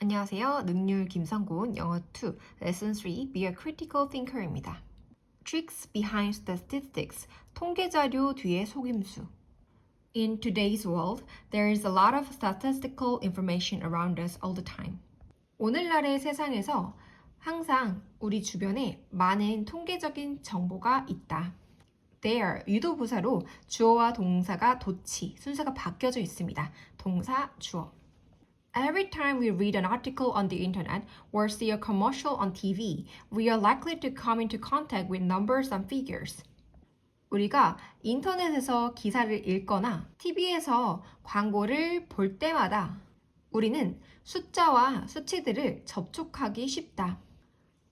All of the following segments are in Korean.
안녕하세요. 능률 김성곤 영어 2 Lesson 3 Be a Critical Thinker입니다. Tricks behind statistics 통계 자료 뒤의 속임수. In today's world, there is a lot of statistical information around us all the time. 오늘날의 세상에서 항상 우리 주변에 많은 통계적인 정보가 있다. There, 유도부사로 주어와 동사가 도치, 순서가 바뀌어져 있습니다. 동사, 주어. Every time we read an article on the internet or see a commercial on TV, we are likely to come into contact with numbers and figures. 우리가 인터넷에서 기사를 읽거나 TV에서 광고를 볼 때마다 우리는 숫자와 수치들을 접촉하기 쉽다.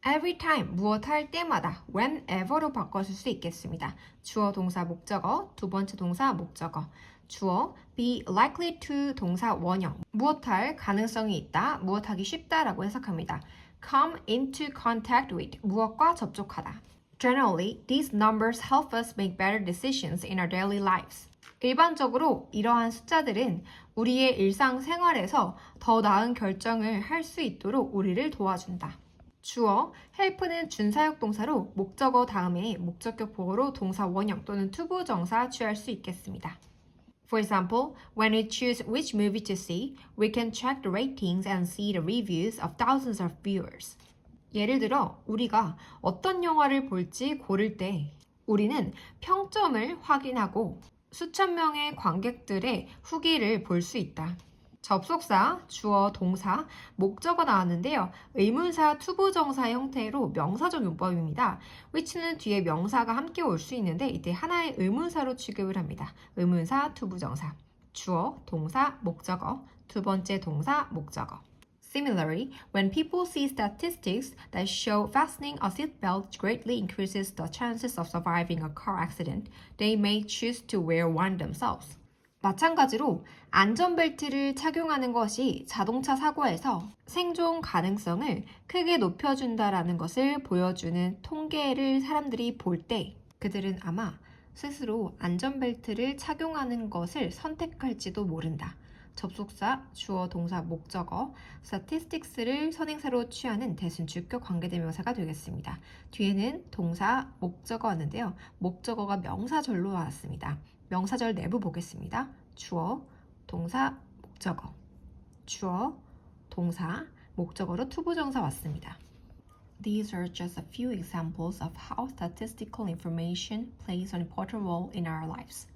Every time, 무엇할 때마다, whenever로 바꿔줄 수 있겠습니다. 주어, 동사, 목적어, 두 번째 동사, 목적어. 주어, be likely to 동사 원형, 무엇할 가능성이 있다, 무엇하기 쉽다라고 해석합니다. come into contact with, 무엇과 접촉하다. Generally, these numbers help us make better decisions in our daily lives. 일반적으로 이러한 숫자들은 우리의 일상생활에서 더 나은 결정을 할 수 있도록 우리를 도와준다. 주어, help는 준사역 동사로 목적어 다음에 목적격 보어로 동사 원형 또는 투부정사 취할 수 있겠습니다. For example, when we choose which movie to see, we can check the ratings and see the reviews of thousands of viewers. 예를 들어, 우리가 어떤 영화를 볼지 고를 때 우리는 평점을 확인하고 수천 명의 관객들의 후기를 볼 수 있다. 접속사, 주어, 동사, 목적어 나왔는데요. 의문사, 투부정사 형태로 명사적 용법입니다. which는 뒤에 명사가 함께 올 수 있는데 이때 하나의 의문사로 취급을 합니다. 의문사, 투부정사, 주어, 동사, 목적어, 두 번째 동사, 목적어. Similarly, when people see statistics that show fastening a seatbelt greatly increases the chances of surviving a car accident, they may choose to wear one themselves. 마찬가지로 안전벨트를 착용하는 것이 자동차 사고에서 생존 가능성을 크게 높여준다라는 것을 보여주는 통계를 사람들이 볼 때 그들은 아마 스스로 안전벨트를 착용하는 것을 선택할지도 모른다. 접속사, 주어, 동사, 목적어, statistics를 선행사로 취하는 대순주격 관계대명사가 되겠습니다. 뒤에는 동사, 목적어 왔는데요. 목적어가 명사절로 나왔습니다. 명사절 내부 보겠습니다. 주어, 동사, 목적어. 주어, 동사, 목적어로 투부정사 왔습니다. These are just a few examples of how statistical information plays an important role in our lives.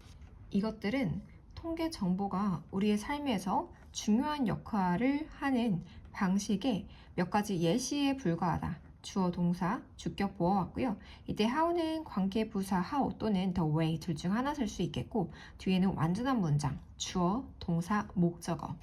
이것들은 통계 정보가 우리의 삶에서 중요한 역할을 하는 방식의 몇 가지 예시에 불과하다. 주어, 동사, 주격 보어 왔고요. 이때 how는 관계 부사 how 또는 the way 둘 중 하나 쓸 수 있겠고 뒤에는 완전한 문장, 주어, 동사, 목적어.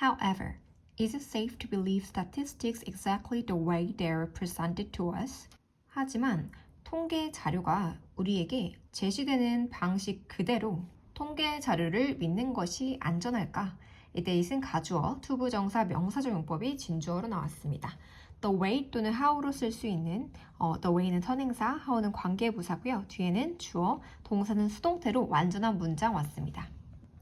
However, is it safe to believe statistics exactly the way they are presented to us? 하지만 통계 자료가 우리에게 제시되는 방식 그대로 통계 자료를 믿는 것이 안전할까? 이때 it은 가주어, 투부정사, 명사적 용법이 진주어로 나왔습니다. The way 또는 how로 쓸 수 있는 the way는 선행사, how는 관계부사고요. 뒤에는 주어, 동사는 수동태로 완전한 문장 왔습니다.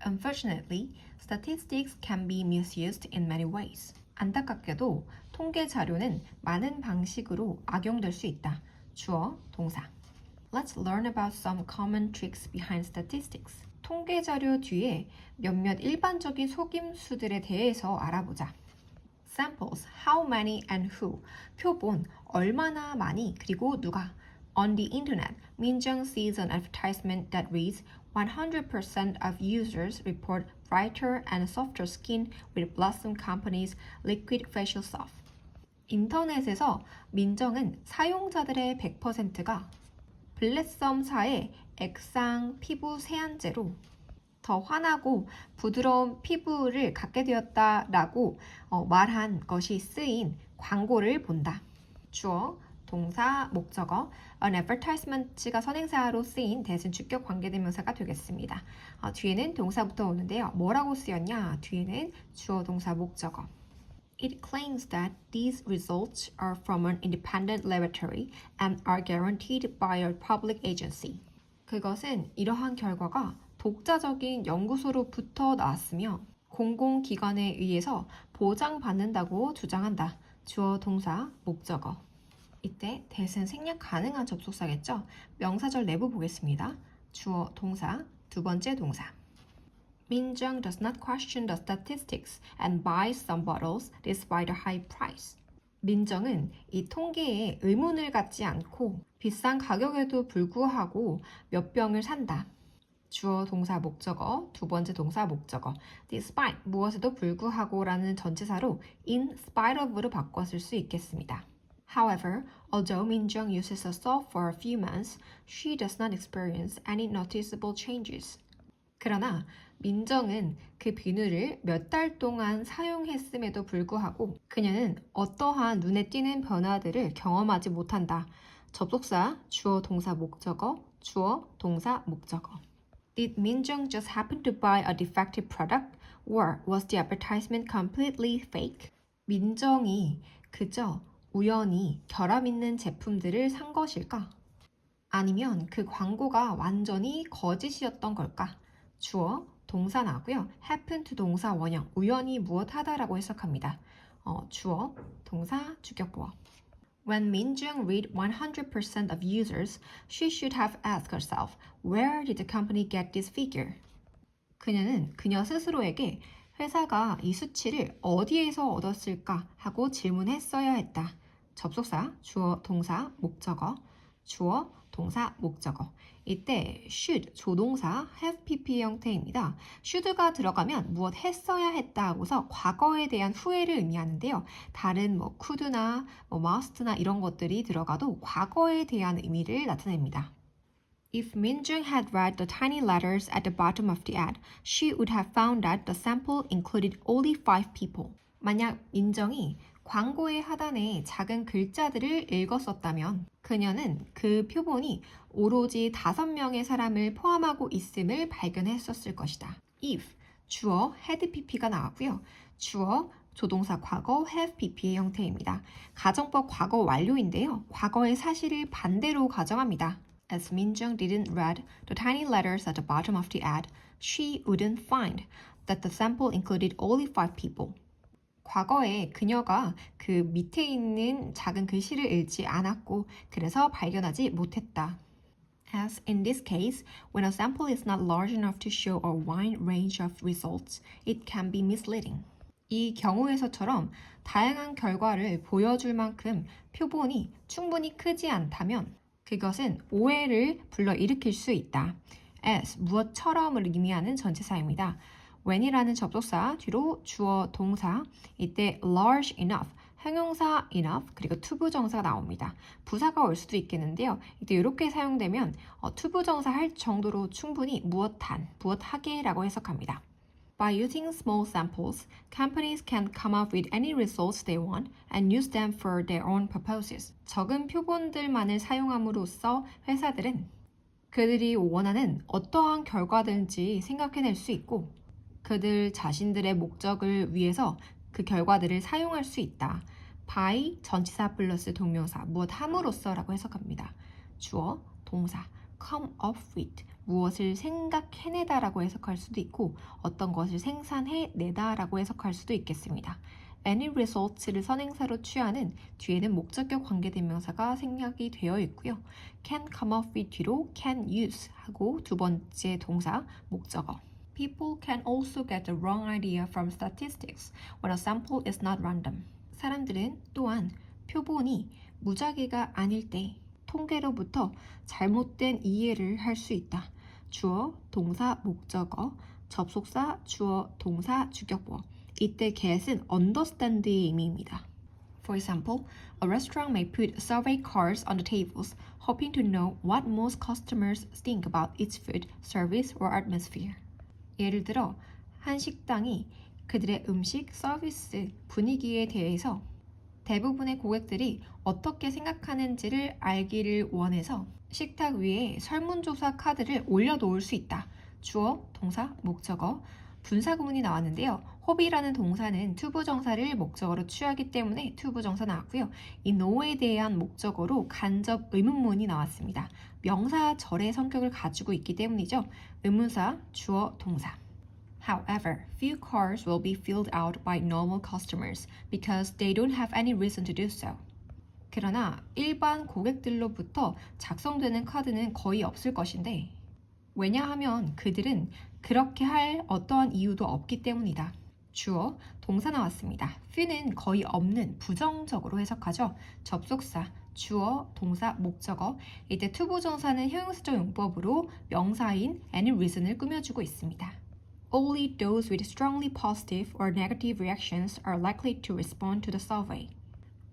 Unfortunately, statistics can be misused in many ways. 안타깝게도 통계 자료는 많은 방식으로 악용될 수 있다. 주어, 동사. Let's learn about some common tricks behind statistics. 통계 자료 뒤에 몇몇 일반적인 속임수들에 대해서 알아보자. Samples, how many and who. 표본, 얼마나 많이, 그리고 누가. On the internet, 민정 sees an advertisement that reads 100% of users report brighter and softer skin with Blossom Company's liquid facial soft. 인터넷에서 민정은 사용자들의 100%가 블레썸사의 액상 피부 세안제로 더 환하고 부드러운 피부를 갖게 되었다라고 말한 것이 쓰인 광고를 본다. 주어, 동사, 목적어, an advertisement가 선행사로 쓰인 대순주격 관계대명사가 되겠습니다. 뒤에는 동사부터 오는데요. 뭐라고 쓰였냐? 뒤에는 주어, 동사, 목적어. It claims that these results are from an independent laboratory and are guaranteed by a public agency. 그것은 이러한 결과가 독자적인 연구소로부터 나왔으며 공공기관에 의해서 보장받는다고 주장한다. 주어, 동사, 목적어. 이때 that은 생략 가능한 접속사겠죠? 명사절 내부 보겠습니다. 주어, 동사, 두 번째 동사. 민정 does not question the statistics and buys some bottles despite the high price. 민정은 이 통계에 의문을 갖지 않고 비싼 가격에도 불구하고 몇 병을 산다. 주어, 동사, 목적어, 두 번째 동사, 목적어. despite, 무엇에도 불구하고라는 전치사로 in spite of로 바꿨을 수 있겠습니다. However, although Minjung uses the salt for a few months, she does not experience any noticeable changes. 그러나 민정은 그 비누를 몇 달 동안 사용했음에도 불구하고 그녀는 어떠한 눈에 띄는 변화들을 경험하지 못한다. 접속사, 주어, 동사, 목적어, 주어, 동사, 목적어. Did Minjung just happen to buy a defective product? Or was the advertisement completely fake? 민정이 그저 우연히 결함 있는 제품들을 산 것일까? 아니면 그 광고가 완전히 거짓이었던 걸까? 주어, 동사 나고요. happen to 동사 원형, 우연히 무엇 하다라고 해석합니다. 주어, 동사, 주격보어. When Minjung read 100% of users, she should have asked herself, where did the company get this figure? 그녀는 그녀 스스로에게 회사가 이 수치를 어디에서 얻었을까 하고 질문했어야 했다. 접속사, 주어, 동사, 목적어, 주어, 동사, 목적어. 이때 should, 조동사, have pp 형태입니다. should가 들어가면 무엇 했어야 했다 하고서 과거에 대한 후회를 의미하는데요. 다른 could나 must나 이런 것들이 들어가도 과거에 대한 의미를 나타냅니다. If Minjung had read the tiny letters at the bottom of the ad, she would have found that the sample included only 5 people. 만약 민정이 광고의 하단에 작은 글자들을 읽었었다면 그녀는 그 표본이 오로지 5명의 사람을 포함하고 있음을 발견했었을 것이다. If, 주어, had pp가 나왔고요. 주어, 조동사 과거 have pp의 형태입니다. 가정법 과거 완료인데요. 과거의 사실을 반대로 가정합니다. As Minjung didn't read the tiny letters at the bottom of the ad, she wouldn't find that the sample included only 5 people. 과거에 그녀가 그 밑에 있는 작은 글씨를 읽지 않았고 그래서 발견하지 못했다. As in this case, when a sample is not large enough to show a wide range of results, it can be misleading. 이 경우에서처럼 다양한 결과를 보여줄 만큼 표본이 충분히 크지 않다면 그것은 오해를 불러일으킬 수 있다. as, 무엇처럼을 의미하는 전치사입니다. when이라는 접속사 뒤로 주어 동사, 이때 large enough, 형용사 enough, 그리고 투부정사가 나옵니다. 부사가 올 수도 있겠는데요. 이때 이렇게 사용되면 투부정사 할 정도로 충분히 무엇한, 무엇하게라고 해석합니다. By using small samples, companies can come up with any results they want and use them for their own purposes. 적은 표본들만을 사용함으로써 회사들은 그들이 원하는 어떠한 결과든지 생각해낼 수 있고 그들 자신들의 목적을 위해서 그 결과들을 사용할 수 있다. by 전치사 플러스 동명사 무엇 함으로써라고 해석합니다. 주어, 동사 come up with 무엇을 생각해내다라고 해석할 수도 있고 어떤 것을 생산해내다라고 해석할 수도 있겠습니다. any results를 선행사로 취하는 뒤에는 목적격 관계대명사가 생략이 되어 있고요. can come up with 뒤로 can use 하고 두 번째 동사 목적어. People can also get the wrong idea from statistics when a sample is not random. 사람들은 또한 표본이 무작위가 아닐 때 통계로부터 잘못된 이해를 할 수 있다. 주어, 동사, 목적어, 접속사, 주어, 동사, 주격보어. 이때 get은 understand의 의미입니다. For example, a restaurant may put survey cards on the tables, hoping to know what most customers think about its food, service, or atmosphere. 예를 들어, 한 식당이 그들의 음식, 서비스, 분위기에 대해서 대부분의 고객들이 어떻게 생각하는지를 알기를 원해서 식탁 위에 설문조사 카드를 올려놓을 수 있다. 주어, 동사, 목적어, 분사구문이 나왔는데요. hope이라는 동사는 투부정사를 목적어로 취하기 때문에 투부정사 나왔고요. 이 know에 대한 목적어로 간접 의문문이 나왔습니다. 명사 절의 성격을 가지고 있기 때문이죠. 의문사, 주어, 동사. However, few cars will be filled out by normal customers because they don't have any reason to do so. 그러나 일반 고객들로부터 작성되는 카드는 거의 없을 것인데 왜냐하면 그들은 그렇게 할 어떠한 이유도 없기 때문이다. 주어, 동사 나왔습니다. few는 거의 없는, 부정적으로 해석하죠. 접속사, 주어, 동사, 목적어. 이때 투부정사는 형용사적 용법으로 명사인 any reason을 꾸며주고 있습니다. Only those with strongly positive or negative reactions are likely to respond to the survey.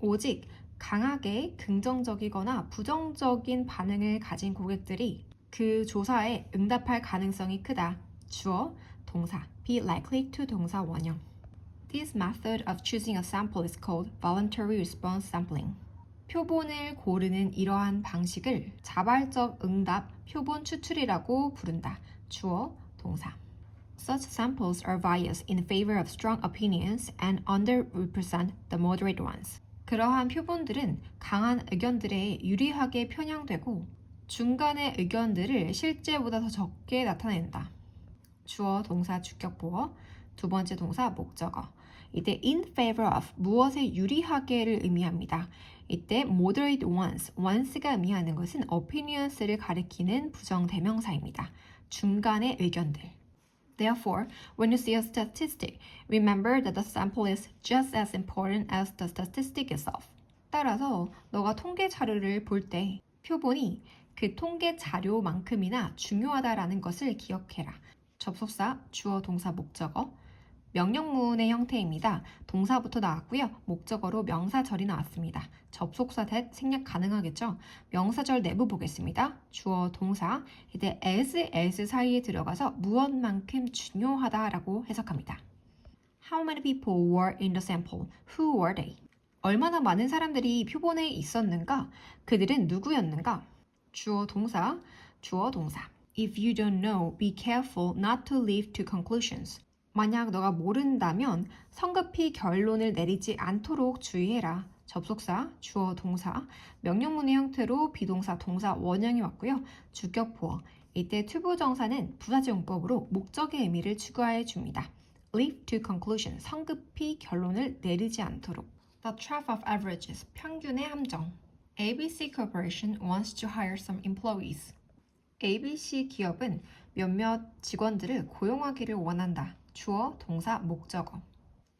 오직 강하게 긍정적이거나 부정적인 반응을 가진 고객들이 그 조사에 응답할 가능성이 크다. 주어, 동사, be likely to 동사 원형. This method of choosing a sample is called voluntary response sampling. 표본을 고르는 이러한 방식을 자발적 응답 표본 추출이라고 부른다. 주어, 동사. Such samples are biased in favor of strong opinions and underrepresent the moderate ones. 그러한 표본들은 강한 의견들에 유리하게 편향되고 중간의 의견들을 실제보다 더 적게 나타낸다. 주어, 동사, 주격보어. 두 번째 동사, 목적어. 이때 in favor of, 무엇에 유리하게를 의미합니다. 이때 moderate ones, ones가 의미하는 것은 opinions를 가리키는 부정대명사입니다. 중간의 의견들. Therefore, when you see a statistic, remember that the sample is just as important as the statistic itself. 따라서 너가 통계 자료를 볼 때 표본이 그 통계 자료만큼이나 중요하다라는 것을 기억해라. 접속사, 주어, 동사, 목적어. 명령문의 형태입니다. 동사부터 나왔고요. 목적어로 명사절이 나왔습니다. 접속사 that 생략 가능하겠죠? 명사절 내부 보겠습니다. 주어, 동사. 이때 as 사이에 들어가서 무엇만큼 중요하다라고 해석합니다. How many people were in the sample? Who were they? 얼마나 많은 사람들이 표본에 있었는가? 그들은 누구였는가? 주어, 동사. 주어, 동사. If you don't know, be careful not to leap to conclusions. 만약 너가 모른다면 성급히 결론을 내리지 않도록 주의해라. 접속사, 주어, 동사, 명령문의 형태로 비동사, 동사, 원형이 왔고요. 주격보어. 이때 투부정사는 부사적 용법으로 목적의 의미를 추가해 줍니다. leap to conclusion, 성급히 결론을 내리지 않도록. The trap of averages, 평균의 함정. ABC Corporation wants to hire some employees. ABC 기업은 몇몇 직원들을 고용하기를 원한다. 주어, 동사, 목적어.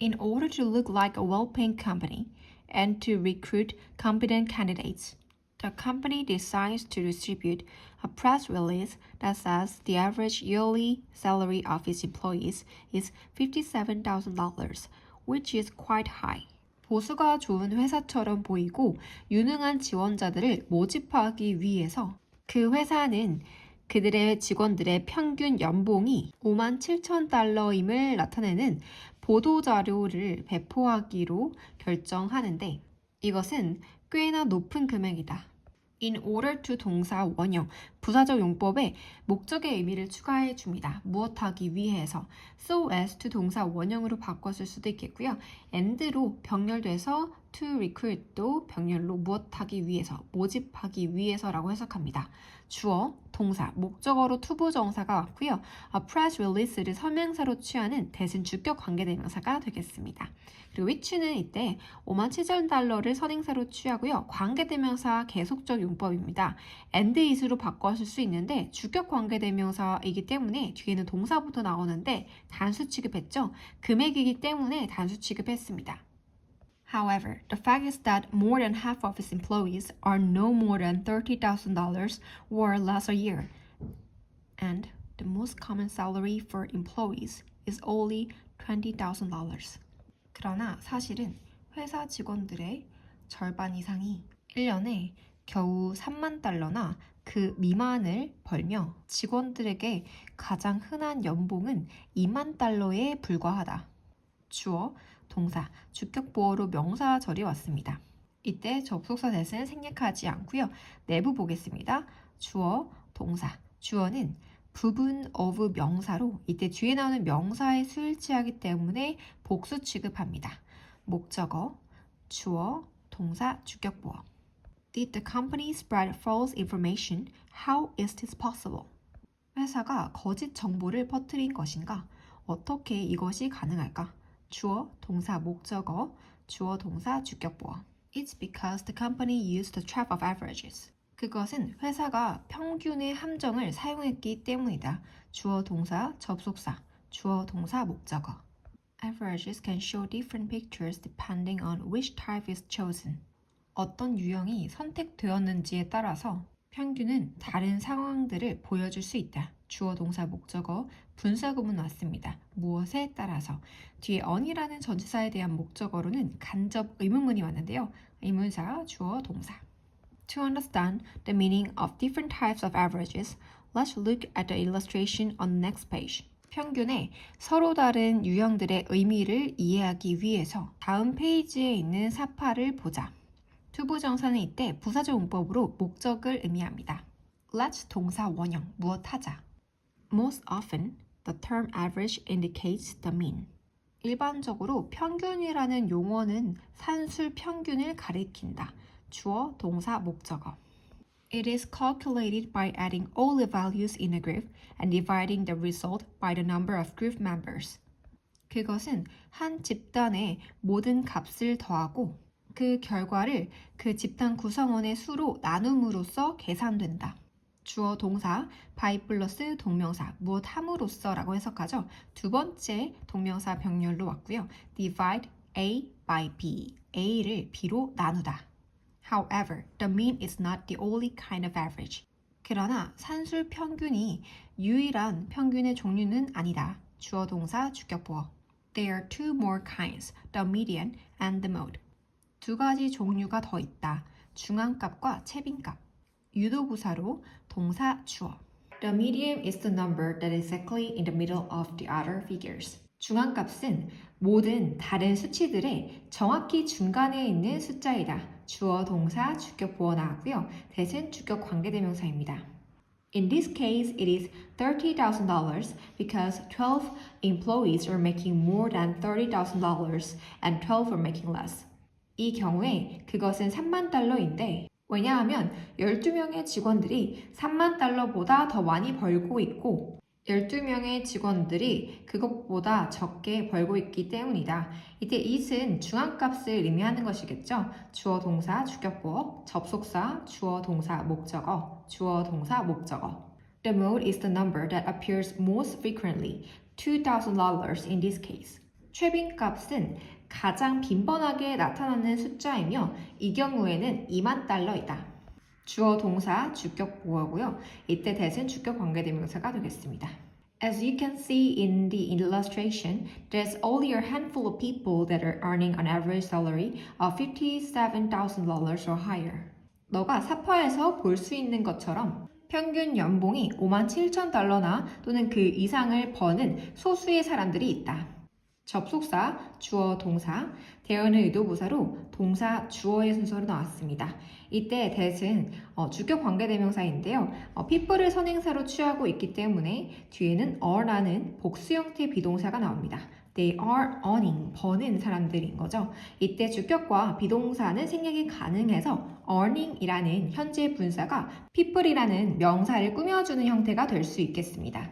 In order to look like a well-paying company and to recruit competent candidates, the company decides to distribute a press release that says the average yearly salary of its employees is $57,000, which is quite high. 보수가 좋은 회사처럼 보이고 유능한 지원자들을 모집하기 위해서 그 회사는 그들의 직원들의 평균 연봉이 57,000달러임을 나타내는 보도자료를 배포하기로 결정하는데 이것은 꽤나 높은 금액이다. In order to 동사 원형, 부사적 용법에 목적의 의미를 추가해 줍니다. 무엇하기 위해서. So as to 동사 원형으로 바꿨을 수도 있겠고요. and로 병렬돼서 to recruit도 병렬로 무엇하기 위해서, 모집하기 위해서라고 해석합니다. 주어, 동사, 목적어로 투부정사가 왔고요. A press release를 서명사로 취하는 대신 주격 관계대명사가 되겠습니다. 그리고 which는 이때 57,000달러를 선행사로 취하고요. 관계대명사 계속적 용법입니다. and is로 바꿨을 수 있는데 주격 관계대명사이기 때문에 뒤에는 동사부터 나오는데 단수 취급했죠. 금액이기 때문에 단수 취급했습니다. However, the fact is that more than half of its employees are no more than $30,000 or less a year, and the most common salary for employees is only $20,000. 그러나 사실은 회사 직원들의 절반 이상이 1년에 겨우 3만 달러나 그 미만을 벌며 직원들에게 가장 흔한 연봉은 2만 달러에 불과하다. 주어, 동사, 주격보어로 명사절이 왔습니다. 이때 접속사 that은 생략하지 않고요. 내부 보겠습니다. 주어, 동사, 주어는 부분 of 명사로 이때 뒤에 나오는 명사의 수를 취하기 때문에 복수 취급합니다. 목적어, 주어, 동사, 주격보어. Did the company spread false information? How is this possible? 회사가 거짓 정보를 퍼뜨린 것인가? 어떻게 이것이 가능할까? 주어, 동사, 목적어, 주어, 동사, 주격보어. It's because the company used the trap of averages. 그것은 회사가 평균의 함정을 사용했기 때문이다. 주어, 동사, 접속사, 주어, 동사, 목적어. Averages can show different pictures depending on which type is chosen. 어떤 유형이 선택되었는지에 따라서 평균은 다른 상황들을 보여줄 수 있다. 주어, 동사, 목적어, 분사구문 왔습니다. 무엇에 따라서. 뒤에 on이라는 전치사에 대한 목적어로는 간접 의문문이 왔는데요. 의문사, 주어, 동사. To understand the meaning of different types of averages, let's look at the illustration on the next page. 평균의 서로 다른 유형들의 의미를 이해하기 위해서 다음 페이지에 있는 사파를 보자. 투부정사는 이때 부사절 문법으로 목적을 의미합니다. Let's 동사 원형, 무엇하자. Most often, the term average indicates the mean. 일반적으로 평균이라는 용어는 산술 평균을 가리킨다. 주어, 동사, 목적어. It is calculated by adding all the values in a group and dividing the result by the number of group members. 그것은 한 집단의 모든 값을 더하고 그 결과를 그 집단 구성원의 수로 나눔으로써 계산된다. 주어, 동사, by 플러스 동명사, 무엇함으로써라고 해석하죠. 두 번째 동명사 병렬로 왔고요. divide A by B, A를 B로 나누다. However, the mean is not the only kind of average. 그러나 산술 평균이 유일한 평균의 종류는 아니다. 주어, 동사, 주격보어. There are two more kinds, the median and the mode. 두 가지 종류가 더 있다. 중앙값과 채빈값. 유도부사로 동사, 주어. The median is the number that is exactly in the middle of the other figures. 중앙값은 모든 다른 수치들의 정확히 중간에 있는 숫자이다. 주어, 동사, 주격 보어 나왔고요. 대신 주격 관계대명사입니다. In this case, it is $30,000 because 12 employees are making more than $30,000 and 12 are making less. 이 경우에 그것은 3만 달러인데 왜냐하면 12명의 직원들이 3만 달러보다 더 많이 벌고 있고 12명의 직원들이 그것보다 적게 벌고 있기 때문이다. 이때 it은 중앙값을 의미하는 것이겠죠. 주어, 동사, 주격보어, 접속사, 주어, 동사, 목적어, 주어, 동사, 목적어. The mode is the number that appears most frequently, $2,000 in this case. 최빈값은 가장 빈번하게 나타나는 숫자이며 이 경우에는 2만 달러이다. 주어, 동사, 주격 보어고요. 이때 대신 주격 관계대명사가 되겠습니다. As you can see in the illustration, there's only a handful of people that are earning an average salary of $57,000 or higher. 너가 사파에서 볼 수 있는 것처럼 평균 연봉이 57,000달러나 또는 그 이상을 버는 소수의 사람들이 있다. 접속사, 주어, 동사, 대언의 의도부사로 동사, 주어의 순서로 나왔습니다. 이때 that은 주격 관계대명사인데요. people을 선행사로 취하고 있기 때문에 뒤에는 are라는 복수 형태의 비동사가 나옵니다. They are earning, 버는 사람들인 거죠. 이때 주격과 비동사는 생략이 가능해서 earning이라는 현재 분사가 people이라는 명사를 꾸며주는 형태가 될 수 있겠습니다.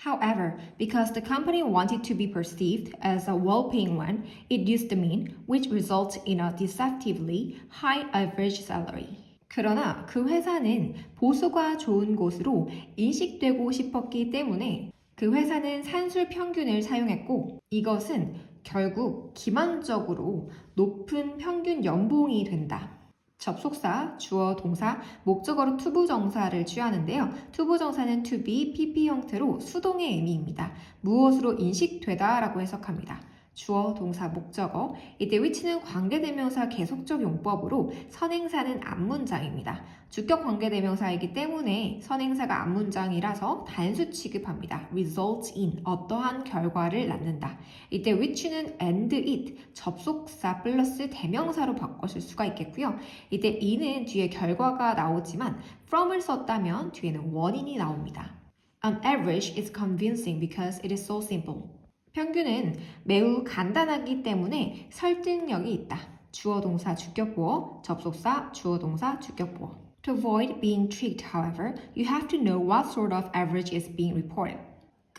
However, because the company wanted to be perceived as a well-paying one, it used the mean, which results in a deceptively high average salary. 그러나 그 회사는 보수가 좋은 곳으로 인식되고 싶었기 때문에 그 회사는 산술 평균을 사용했고 이것은 결국 기만적으로 높은 평균 연봉이 된다. 접속사, 주어, 동사, 목적어로 투부정사를 취하는데요. 투부정사는 to be, pp 형태로 수동의 의미입니다. 무엇으로 인식되다 라고 해석합니다. 주어, 동사, 목적어. 이때 which는 관계대명사 계속적 용법으로 선행사는 앞문장입니다. 주격 관계대명사이기 때문에 선행사가 앞문장이라서 단수 취급합니다. result in, 어떠한 결과를 낳는다. 이때 which는 and it, 접속사 플러스 대명사로 바꿔줄 수가 있겠고요. 이때 이는 뒤에 결과가 나오지만 from을 썼다면 뒤에는 원인이 나옵니다. An average is convincing because it is so simple. 평균은 매우 간단하기 때문에 설득력이 있다. 주어, 동사, 주격보어, 접속사, 주어, 동사, 주격보어. To avoid being tricked, however, you have to know what sort of average is being reported.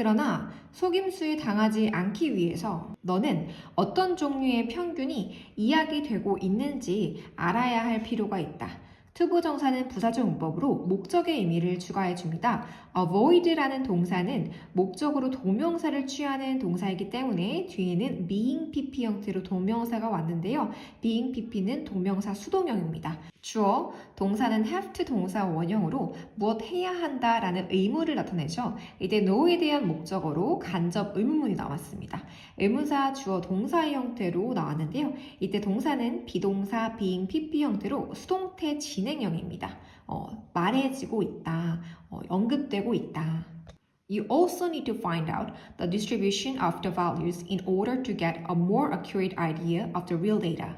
그러나 속임수에 당하지 않기 위해서 너는 어떤 종류의 편균이 이야기되고 있는지 알아야 할 필요가 있다. 투부정사는 부사적 문법으로 목적의 의미를 추가해 줍니다. avoid라는 동사는 목적으로 동명사를 취하는 동사이기 때문에 뒤에는 being pp 형태로 동명사가 왔는데요. being pp는 동명사 수동형입니다. 주어, 동사는 have to 동사 원형으로 무엇 해야 한다라는 의무를 나타내죠. 이때 know에 대한 목적어로 간접 의문문이 나왔습니다. 의문사, 주어, 동사의 형태로 나왔는데요. 이때 동사는 비동사, being pp 형태로 수동태 진행형입니다. 말해지고 있다, 언급되고 있다. You also need to find out the distribution of the values in order to get a more accurate idea of the real data.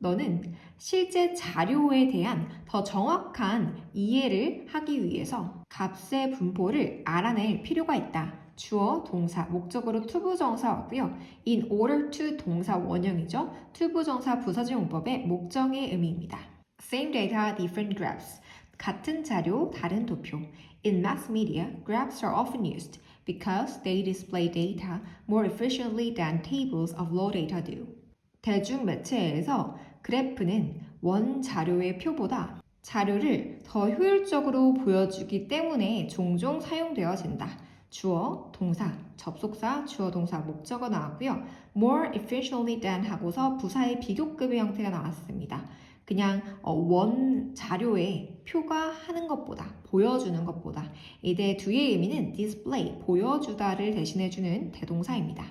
너는 실제 자료에 대한 더 정확한 이해를 하기 위해서 값의 분포를 알아낼 필요가 있다. 주어, 동사, 목적으로 투부정사 왔고요. In order to 동사 원형이죠. 투부정사 부사적 용법의 목적의 의미입니다. Same data, different graphs. 같은 자료, 다른 도표. In mass media, graphs are often used because they display data more efficiently than tables of raw data do. 대중 매체에서 그래프는 원 자료의 표보다 자료를 더 효율적으로 보여주기 때문에 종종 사용되어진다. 주어, 동사, 접속사, 주어, 동사, 목적어 나왔고요. More efficiently than 하고서 부사의 비교급의 형태가 나왔습니다. 그냥 원 자료에 표가 하는 것보다, 보여주는 것보다. 이때 뒤의 의미는 display, 보여주다를 대신해주는 대동사입니다.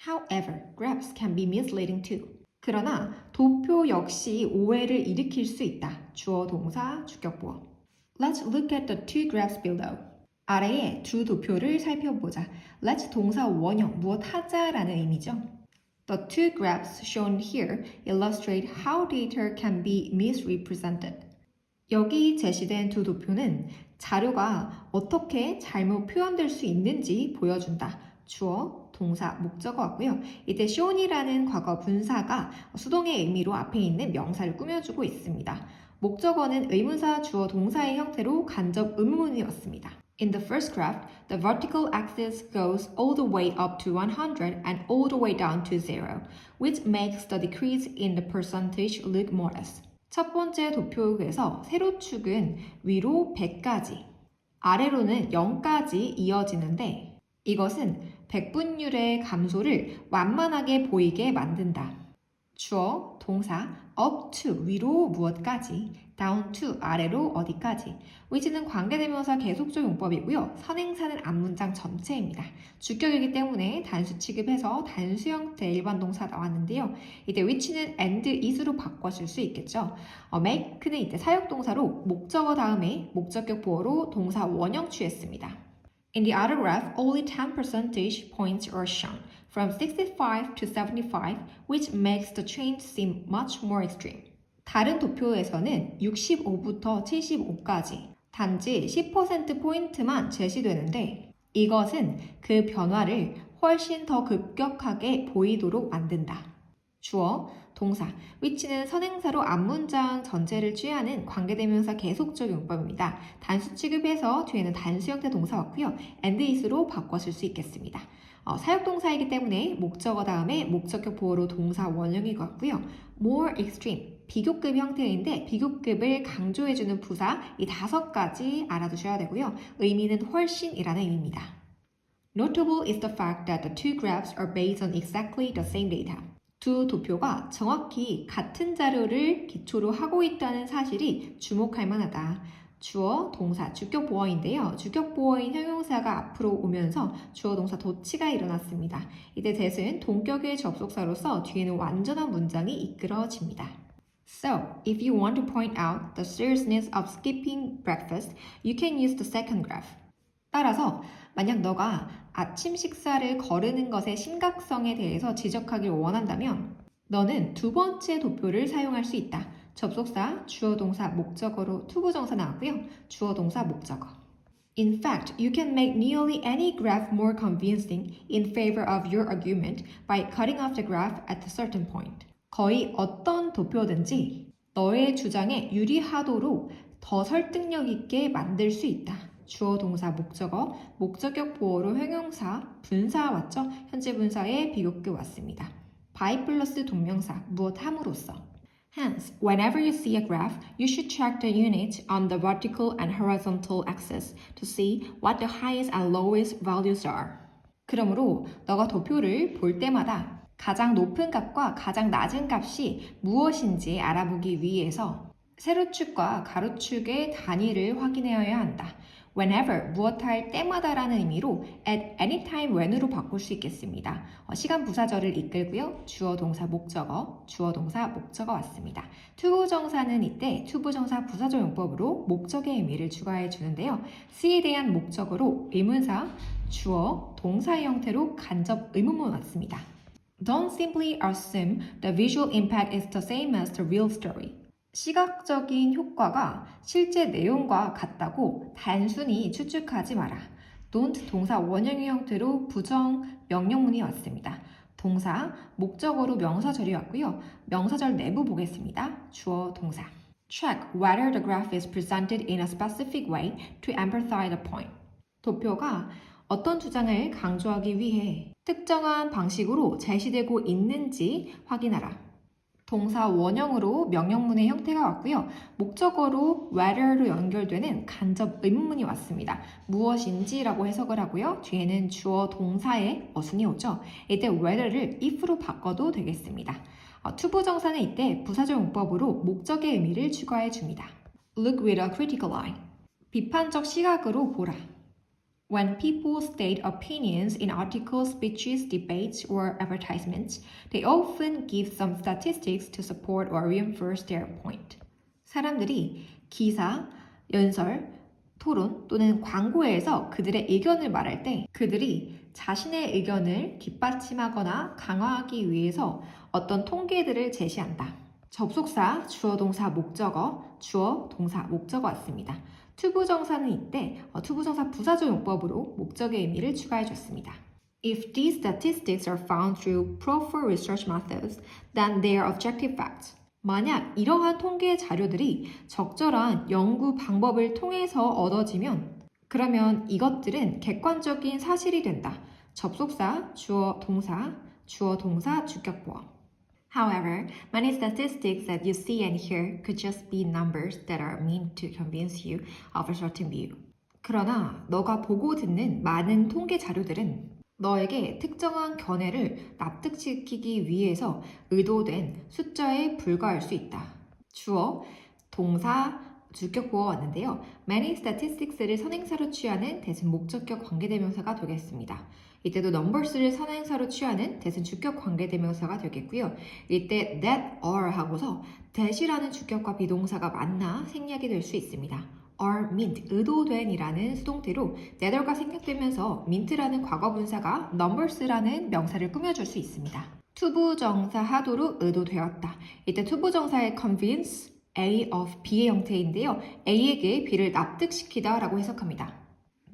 However, graphs can be misleading too. 그러나 도표 역시 오해를 일으킬 수 있다. 주어, 동사, 주격보어. Let's look at the two graphs below. 아래의 두 도표를 살펴보자. Let's 동사 원형, 무엇 하자라는 의미죠. The two graphs shown here illustrate how data can be misrepresented. 여기 제시된 두 도표는 자료가 어떻게 잘못 표현될 수 있는지 보여준다. 주어, 동사, 목적어 왔고요. 이때 shown이라는 과거 분사가 수동의 의미로 앞에 있는 명사를 꾸며주고 있습니다. 목적어는 의문사, 주어, 동사의 형태로 간접 의문문이었습니다. In the first graph, the vertical axis goes all the way up to 100 and all the way down to 0, which makes the decrease in the percentage look modest. 첫 번째 도표에서 세로축은 위로 100까지, 아래로는 0까지 이어지는데 이것은 백분율의 감소를 완만하게 보이게 만든다. 주어, 동사, up to, 위로 무엇까지, down to, 아래로 어디까지. which는 관계대명사 계속적 용법이고요. 선행사는 앞문장 전체입니다. 주격이기 때문에 단수 취급해서 단수 형태 일반 동사 나왔는데요. 이때 which는 and, is로 바꿔줄 수 있겠죠. make는 이때 사역동사로 목적어 다음에 목적격 보어로 동사 원형 취했습니다. In the other graph, only 10 percentage points are shown, from 65 to 75, which makes the change seem much more extreme. 다른 도표에서는 65부터 75까지 단지 10%포인트만 제시되는데 이것은 그 변화를 훨씬 더 급격하게 보이도록 만든다. 주어, 동사, which는 선행사로 앞문장 전체를 취하는 관계대명사 계속적 용법입니다. 단수 취급해서 뒤에는 단수 형태 동사 왔고요. and is로 바꿔줄 수 있겠습니다. 사역동사이기 때문에 목적어 다음에 목적격 보어로 동사 원형이 같고요. more extreme, 비교급 형태인데 비교급을 강조해주는 부사 이 5가지 알아두셔야 되고요. 의미는 훨씬이라는 의미입니다. Notable is the fact that the two graphs are based on exactly the same data. 두 도표가 정확히 같은 자료를 기초로 하고 있다는 사실이 주목할 만하다. 주어, 동사, 주격 보어인데요. 주격 보어인 형용사가 앞으로 오면서 주어, 동사 도치가 일어났습니다. 이때 that은 동격의 접속사로서 뒤에는 완전한 문장이 이끌어집니다. So, if you want to point out the seriousness of skipping breakfast, you can use the second graph. 따라서 만약 너가 아침 식사를 거르는 것의 심각성에 대해서 지적하길 원한다면 너는 두 번째 도표를 사용할 수 있다. 접속사, 주어, 동사, 목적어로 투부정사 나왔고요. 주어, 동사, 목적어. In fact, you can make nearly any graph more convincing in favor of your argument by cutting off the graph at a certain point. 거의 어떤 도표든지 너의 주장에 유리하도록 더 설득력 있게 만들 수 있다. 주어 동사 목적어, 목적격 보어로 형용사, 분사 왔죠? 현재 분사에 비교급 왔습니다. by 플러스 동명사, 무엇 함으로써. Hence, whenever you see a graph, you should check the unit on the vertical and horizontal axis to see what the highest and lowest values are. 그러므로 너가 도표를 볼 때마다 가장 높은 값과 가장 낮은 값이 무엇인지 알아보기 위해서 세로축과 가로축의 단위를 확인해야 한다. whenever, 무엇할 때마다라는 의미로 at any time when으로 바꿀 수 있겠습니다. 시간 부사절을 이끌고요. 주어 동사 목적어, 주어 동사 목적어 왔습니다. 투부정사는 이때 투부정사 부사절 용법으로 목적의 의미를 추가해 주는데요. C에 대한 목적어로 의문사, 주어, 동사의 형태로 간접 의문문 왔습니다. Don't simply assume the visual impact is the same as the real story. 시각적인 효과가 실제 내용과 같다고 단순히 추측하지 마라. Don't 동사 원형의 형태로 부정 명령문이 왔습니다. 동사 목적어로 명사절이 왔고요. 명사절 내부 보겠습니다. 주어 동사. Check whether the graph is presented in a specific way to emphasize the point. 도표가 어떤 주장을 강조하기 위해 특정한 방식으로 제시되고 있는지 확인하라. 동사 원형으로 명령문의 형태가 왔고요. 목적어로 whether로 연결되는 간접 의문문이 왔습니다. 무엇인지라고 해석을 하고요. 뒤에는 주어 동사의 어순이 오죠. 이때 whether를 if로 바꿔도 되겠습니다. 투부정사는 이때 부사절 용법으로 목적의 의미를 추가해 줍니다. Look with a critical eye. 비판적 시각으로 보라. When people state opinions in articles, speeches, debates, or advertisements, they often give some statistics to support or reinforce their point. 사람들이 기사, 연설, 토론 또는 광고에서 그들의 의견을 말할 때 그들이 자신의 의견을 뒷받침하거나 강화하기 위해서 어떤 통계들을 제시한다. 접속사, 주어, 동사, 목적어, 주어, 동사, 목적어 왔습니다. 투부정사는 이때 투부정사 부사절 용법으로 목적의 의미를 추가해줬습니다. If these statistics are found through proper research methods, then they are objective facts. 만약 이러한 통계 자료들이 적절한 연구 방법을 통해서 얻어지면 그러면 이것들은 객관적인 사실이 된다. 접속사, 주어, 동사, 주격보어. However, many statistics that you see and hear could just be numbers that are meant to convince you of a certain view. 그러나 너가 보고 듣는 많은 통계 자료들은 너에게 특정한 견해를 납득시키기 위해서 의도된 숫자에 불과할 수 있다. 주어, 동사, 주격보어 왔는데요. Many statistics를 선행사로 취하는 대신 목적격 관계대명사가 되겠습니다. 이때도 numbers를 선행사로 취하는 대신 주격 관계대명사가 되겠고요. 이때 that are 하고서 that이라는 주격과 비동사가 만나 생략이 될 수 있습니다. are meant, 의도된 이라는 수동태로 thater가 생략되면서 meant라는 과거분사가 numbers라는 명사를 꾸며줄 수 있습니다. 투부정사 하도록 의도되었다. 이때 투부정사의 convince, A of B의 형태인데요. A에게 B를 납득시키다 라고 해석합니다.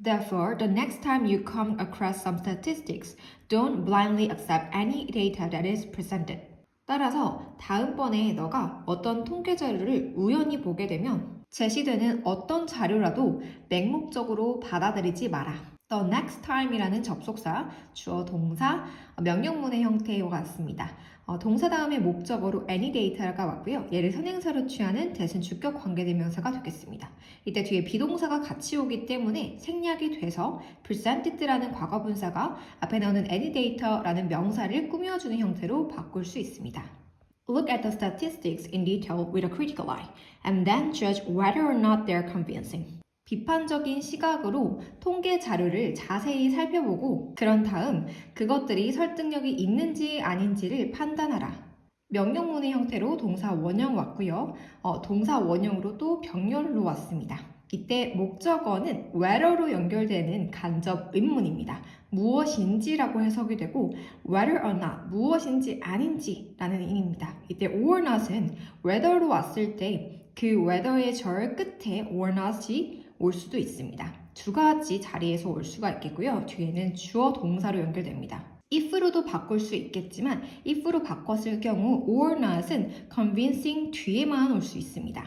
Therefore, the next time you come across some statistics, don't blindly accept any data that is presented. 따라서 다음번에 너가 어떤 통계 자료를 우연히 보게 되면 제시되는 어떤 자료라도 맹목적으로 받아들이지 마라. The next time이라는 접속사, 주어, 동사, 명령문의 형태와 같습니다. 동사 다음에 목적어로 any data가 왔고요. 얘를 선행사로 취하는 대신 주격 관계대명사가 되겠습니다. 이때 뒤에 비동사가 같이 오기 때문에 생략이 돼서 presented라는 과거분사가 앞에 나오는 any data라는 명사를 꾸며주는 형태로 바꿀 수 있습니다. Look at the statistics in detail with a critical eye, and then judge whether or not they're convincing. 비판적인 시각으로 통계 자료를 자세히 살펴보고 그런 다음 그것들이 설득력이 있는지 아닌지를 판단하라. 명령문의 형태로 동사 원형 왔고요. 동사 원형으로 또 병렬로 왔습니다. 이때 목적어는 whether로 연결되는 간접 의문입니다. 무엇인지라고 해석이 되고 whether or not, 무엇인지 아닌지 라는 의미입니다. 이때 or not은 whether로 왔을 때 그 whether의 절 끝에 or not이 올 수도 있습니다. 두 가지 자리에서 올 수가 있겠고요. 뒤에는 주어 동사로 연결됩니다. if로도 바꿀 수 있겠지만 if로 바꿨을 경우 or not은 convincing 뒤에만 올 수 있습니다.